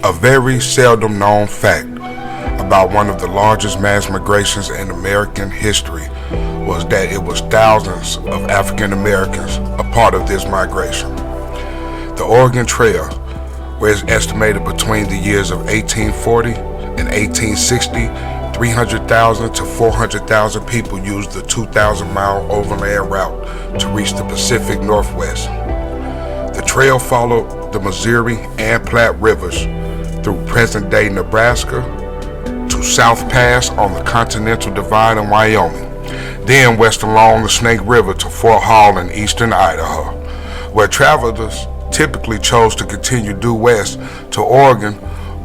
A very seldom known fact about one of the largest mass migrations in American history was that it was thousands of African Americans a part of this migration. The Oregon Trail, where it's estimated between the years of 1840 and 1860, 300,000 to 400,000 people used the 2,000-mile overland route to reach the Pacific Northwest. The trail followed the Missouri and Platte rivers through present-day Nebraska to South Pass on the Continental Divide in Wyoming, then west along the Snake River to Fort Hall in eastern Idaho, where travelers typically chose to continue due west to Oregon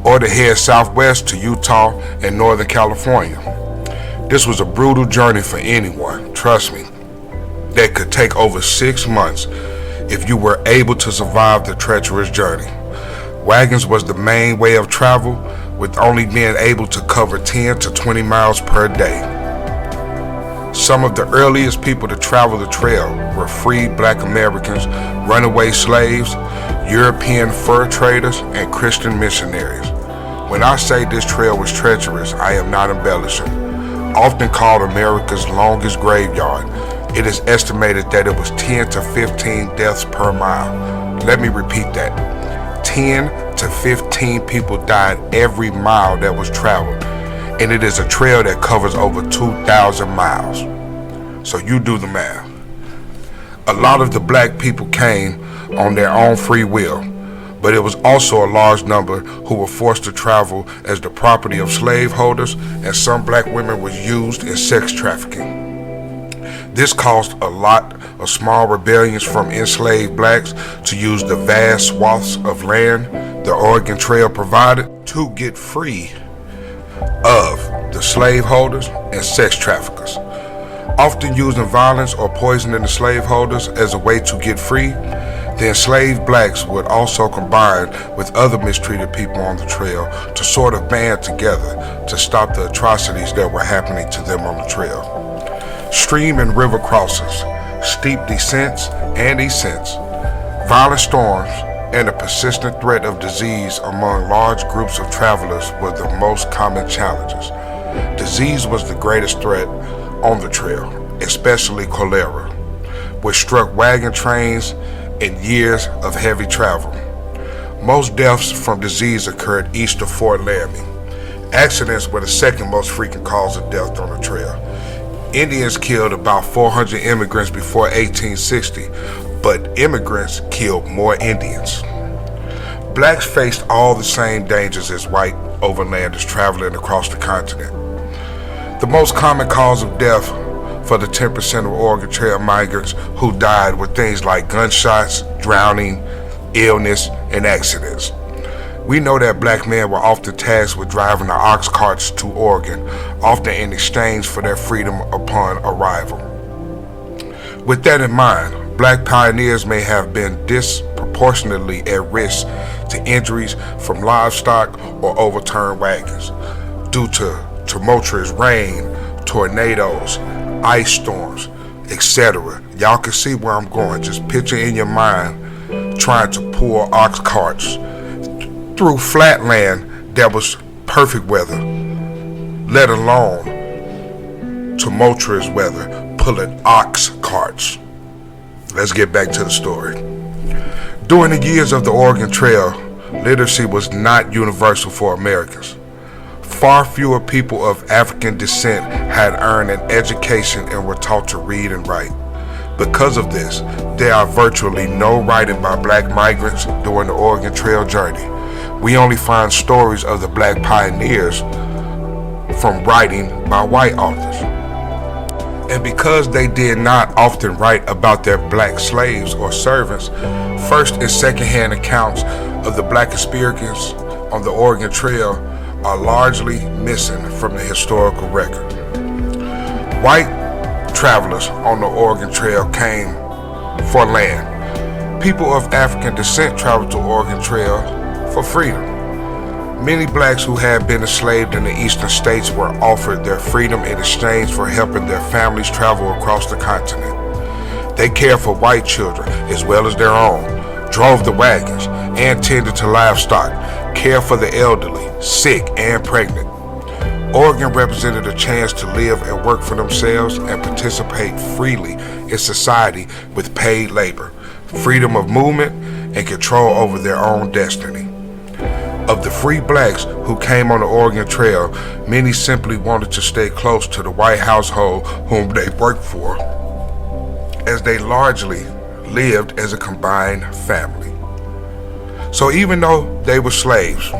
or to head southwest to Utah and Northern California. This was a brutal journey for anyone, trust me, that could take over 6 months if you were able to survive the treacherous journey. Wagons was the main way of travel, with only being able to cover 10 to 20 miles per day. Some of the earliest people to travel the trail were freed Black Americans, runaway slaves, European fur traders, and Christian missionaries. When I say this trail was treacherous, I am not embellishing. Often called America's longest graveyard, it is estimated that it was 10 to 15 deaths per mile. Let me repeat that. 10 to 15 people died every mile that was traveled, and it is a trail that covers over 2,000 miles. So you do the math. A lot of the Black people came on their own free will, but it was also a large number who were forced to travel as the property of slaveholders, and some Black women were used in sex trafficking. This caused a lot of small rebellions from enslaved Blacks to use the vast swaths of land the Oregon Trail provided to get free of the slaveholders and sex traffickers. Often using violence or poisoning the slaveholders as a way to get free, the enslaved Blacks would also combine with other mistreated people on the trail to sort of band together to stop the atrocities that were happening to them on the trail. Stream and river crossings, steep descents and ascents, violent storms, and a persistent threat of disease among large groups of travelers were the most common challenges. Disease was the greatest threat on the trail, especially cholera, which struck wagon trains in years of heavy travel. Most deaths from disease occurred east of Fort Laramie. Accidents were the second most frequent cause of death on the trail. Indians killed about 400 immigrants before 1860, but immigrants killed more Indians. Blacks faced all the same dangers as white overlanders traveling across the continent. The most common cause of death for the 10% of Oregon Trail migrants who died were things like gunshots, drowning, illness, and accidents. We know that Black men were often tasked with driving the ox carts to Oregon, often in exchange for their freedom upon arrival. With that in mind, Black pioneers may have been disproportionately at risk to injuries from livestock or overturned wagons due to tumultuous rain, tornadoes, ice storms, etc. Y'all can see where I'm going. Just picture in your mind trying to pull ox carts through flat land that was perfect weather, let alone tumultuous weather, pulling ox carts. Let's get back to the story. During the years of the Oregon Trail, literacy was not universal for Americans. Far fewer people of African descent had earned an education and were taught to read and write. Because of this, there are virtually no writing by Black migrants during the Oregon Trail journey. We only find stories of the Black pioneers from writing by white authors. And because they did not often write about their Black slaves or servants, first and second-hand accounts of the Black experience on the Oregon Trail are largely missing from the historical record. White travelers on the Oregon Trail came for land. People of African descent traveled to Oregon Trail for freedom. Many Blacks who had been enslaved in the eastern states were offered their freedom in exchange for helping their families travel across the continent. They cared for white children as well as their own, drove the wagons, and tended to livestock, care for the elderly, sick, and pregnant. Oregon represented a chance to live and work for themselves and participate freely in society with paid labor, freedom of movement, and control over their own destiny. Of the free blacks who came on the Oregon Trail, many simply wanted to stay close to the white household whom they worked for, as they largely lived as a combined family. So even though they were slaves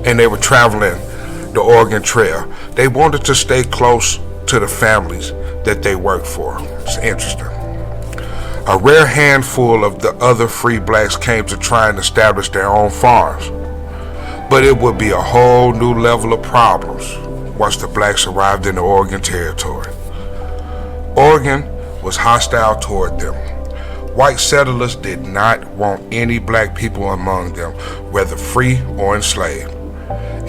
and they were traveling the Oregon Trail, they wanted to stay close to the families that they worked for. It's interesting. A rare handful of the other free blacks came to try and establish their own farms, but it would be a whole new level of problems once the blacks arrived in the Oregon Territory. Oregon was hostile toward them. White settlers did not want any black people among them, whether free or enslaved.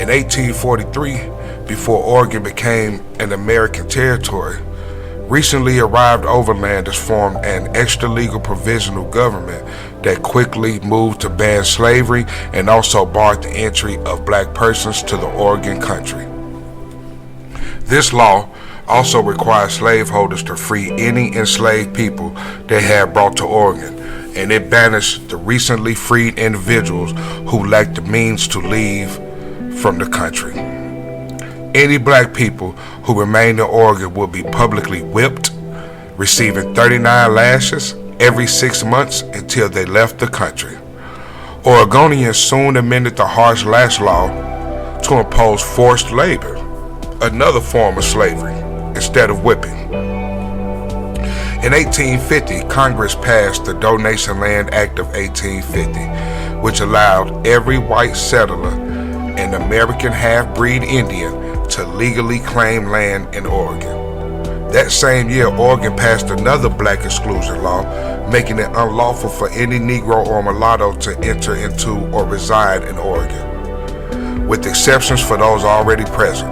In 1843, before Oregon became an American territory, recently arrived overlanders formed an extra-legal provisional government that quickly moved to ban slavery and also barred the entry of black persons to the Oregon country. This law also required slaveholders to free any enslaved people they had brought to Oregon, and it banished the recently freed individuals who lacked the means to leave from the country. Any black people who remained in Oregon would be publicly whipped, receiving 39 lashes every 6 months until they left the country. Oregonians soon amended the harsh lash law to impose forced labor, another form of slavery, instead of whipping. In 1850, Congress passed the Donation Land Act of 1850, which allowed every white settler and American half-breed Indian to legally claim land in Oregon. That same year, Oregon passed another black exclusion law, making it unlawful for any Negro or mulatto to enter into or reside in Oregon, with exceptions for those already present.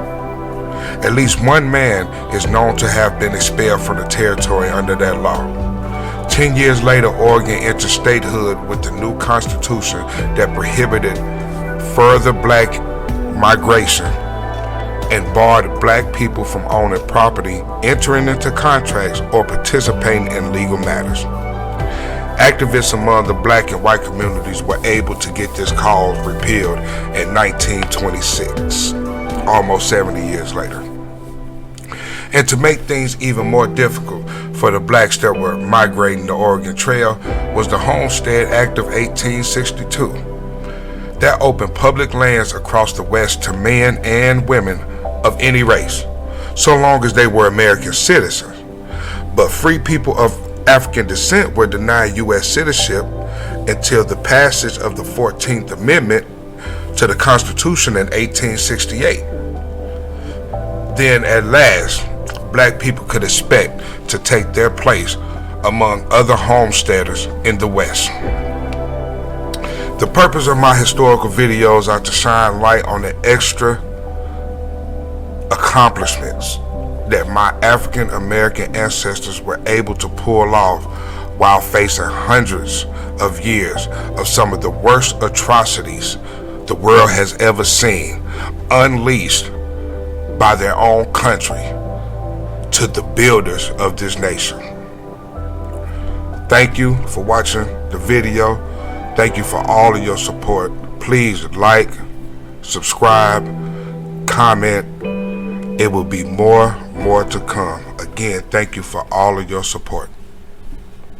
At least one man is known to have been expelled from the territory under that law. 10 years later, Oregon entered statehood with the new constitution that prohibited further black migration and barred black people from owning property, entering into contracts, or participating in legal matters. Activists among the black and white communities were able to get this cause repealed in 1926, almost 70 years later. And to make things even more difficult for the blacks that were migrating the Oregon Trail was the Homestead Act of 1862. That opened public lands across the West to men and women of any race, so long as they were American citizens. But free people of African descent were denied U.S. citizenship until the passage of the 14th Amendment to the Constitution in 1868. Then at last, black people could expect to take their place among other homesteaders in the West. The purpose of my historical videos are to shine light on the extra accomplishments that my African American ancestors were able to pull off while facing hundreds of years of some of the worst atrocities the world has ever seen, unleashed by their own country to the builders of this nation. Thank you for watching the video. Thank you for all of your support. Please like, subscribe, comment. It will be more to come. Again, thank you for all of your support.